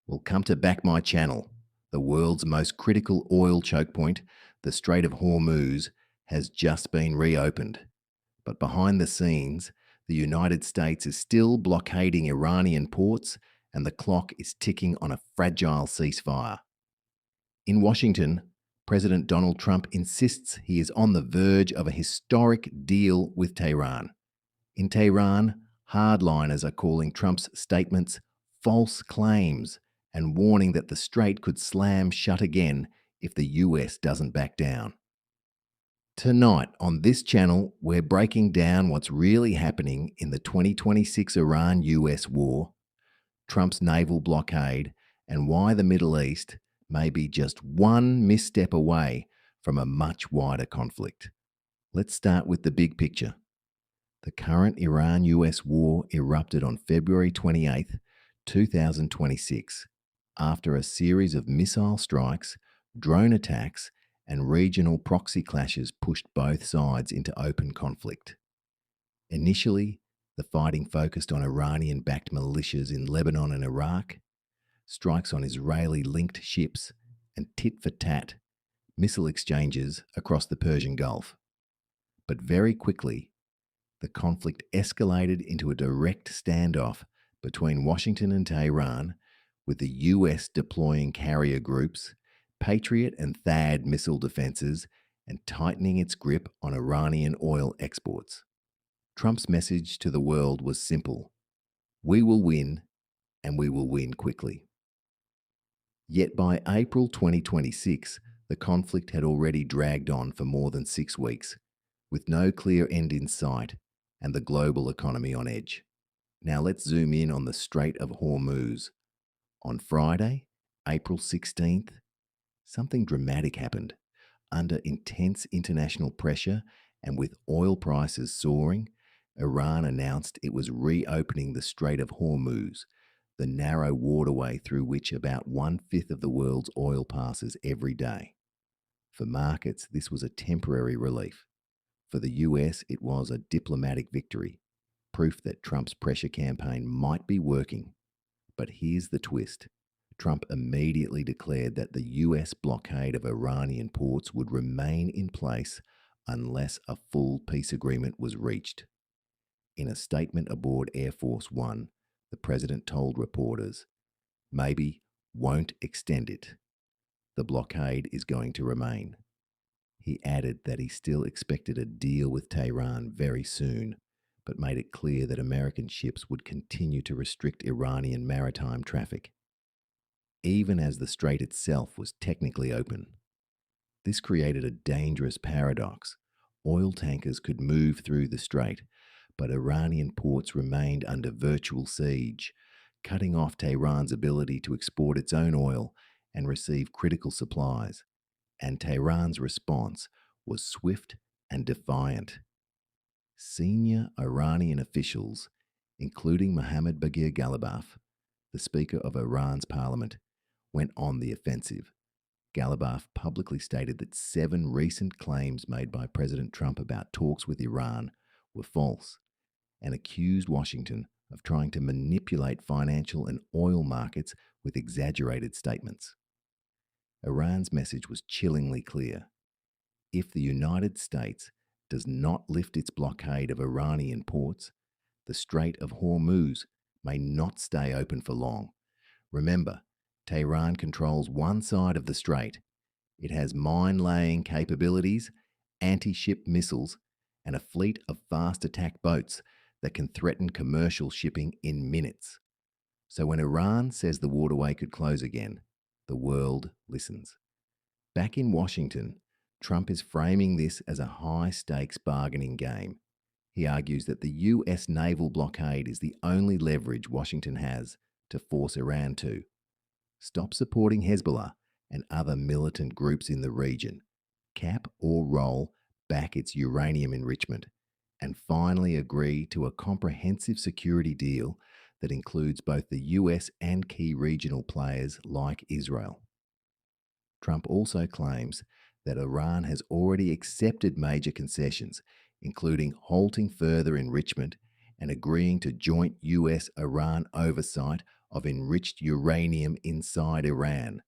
Well, come to back my channel. The world's most critical oil chokepoint, the Strait of Hormuz, has just been reopened. But behind the scenes, the United States is still blockading Iranian ports and the clock is ticking on a fragile ceasefire. In Washington, President Donald Trump insists he is on the verge of a historic deal with Tehran. In Tehran, hardliners are calling Trump's statements false claims and warning that the strait could slam shut again if the US doesn't back down. Tonight on this channel, we're breaking down what's really happening in the 2026 Iran US war, Trump's naval blockade, and why the Middle East may be just one misstep away from a much wider conflict. Let's start with the big picture. The current Iran US war erupted on February 28, 2026, after a series of missile strikes, drone attacks, and regional proxy clashes pushed both sides into open conflict. Initially, the fighting focused on Iranian backed militias in Lebanon and Iraq, strikes on Israeli linked ships, and tit for tat missile exchanges across the Persian Gulf. But very quickly, the conflict escalated into a direct standoff between Washington and Tehran, with the US deploying carrier groups, Patriot and THAAD missile defenses, and tightening its grip on Iranian oil exports. Trump's message to the world was simple: we will win, and we will win quickly. Yet by April 2026, the conflict had already dragged on for more than 6 weeks, with no clear end in sight and the global economy on edge. Now let's zoom in on the Strait of Hormuz. On Friday, April 16th, something dramatic happened. Under intense international pressure and with oil prices soaring, Iran announced it was reopening the Strait of Hormuz, the narrow waterway through which about 1/5 of the world's oil passes every day. For markets, this was a temporary relief. For the US, it was a diplomatic victory, proof that Trump's pressure campaign might be working. But here's the twist. Trump immediately declared that the US blockade of Iranian ports would remain in place unless a full peace agreement was reached. In a statement aboard Air Force One, the president told reporters, maybe won't extend it. The blockade is going to remain. He added that he still expected a deal with Tehran very soon, but made it clear that American ships would continue to restrict Iranian maritime traffic, even as the strait itself was technically open. This created a dangerous paradox. Oil tankers could move through the strait, but Iranian ports remained under virtual siege, cutting off Tehran's ability to export its own oil and receive critical supplies. And Tehran's response was swift and defiant. Senior Iranian officials, including Mohammad Bagher Ghalibaf, the Speaker of Iran's parliament, went on the offensive. Ghalibaf publicly stated that 7 recent claims made by President Trump about talks with Iran were false, and accused Washington of trying to manipulate financial and oil markets with exaggerated statements. Iran's message was chillingly clear. If the United States does not lift its blockade of Iranian ports, the Strait of Hormuz may not stay open for long. Remember, Tehran controls one side of the strait. It has mine-laying capabilities, anti-ship missiles, and a fleet of fast attack boats that can threaten commercial shipping in minutes. So when Iran says the waterway could close again, the world listens. Back in Washington, Trump is framing this as a high-stakes bargaining game. He argues that the US naval blockade is the only leverage Washington has to force Iran to stop supporting Hezbollah and other militant groups in the region, cap or roll back its uranium enrichment, and finally agree to a comprehensive security deal that includes both the US and key regional players like Israel. Trump also claims that Iran has already accepted major concessions, including halting further enrichment and agreeing to joint US-Iran oversight of enriched uranium inside Iran.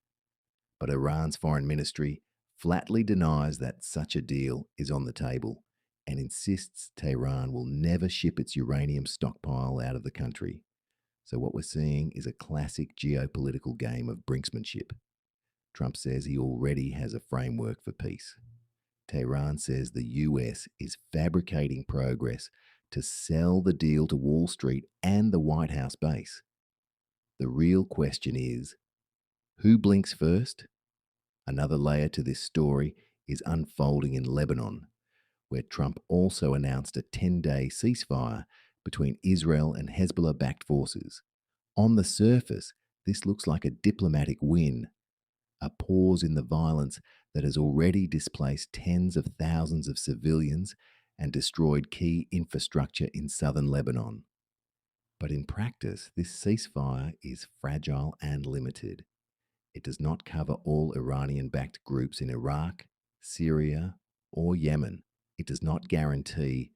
But Iran's foreign ministry flatly denies that such a deal is on the table and insists Tehran will never ship its uranium stockpile out of the country. So, what we're seeing is a classic geopolitical game of brinksmanship. Trump says he already has a framework for peace. Tehran says the US is fabricating progress to sell the deal to Wall Street and the White House base. The real question is, who blinks first? Another layer to this story is unfolding in Lebanon, where Trump also announced a 10-day ceasefire between Israel and Hezbollah backed forces. On the surface, this looks like a diplomatic win, a pause in the violence that has already displaced tens of thousands of civilians and destroyed key infrastructure in southern Lebanon. But in practice, this ceasefire is fragile and limited. It does not cover all Iranian backed groups in Iraq, Syria, or Yemen. It does not guarantee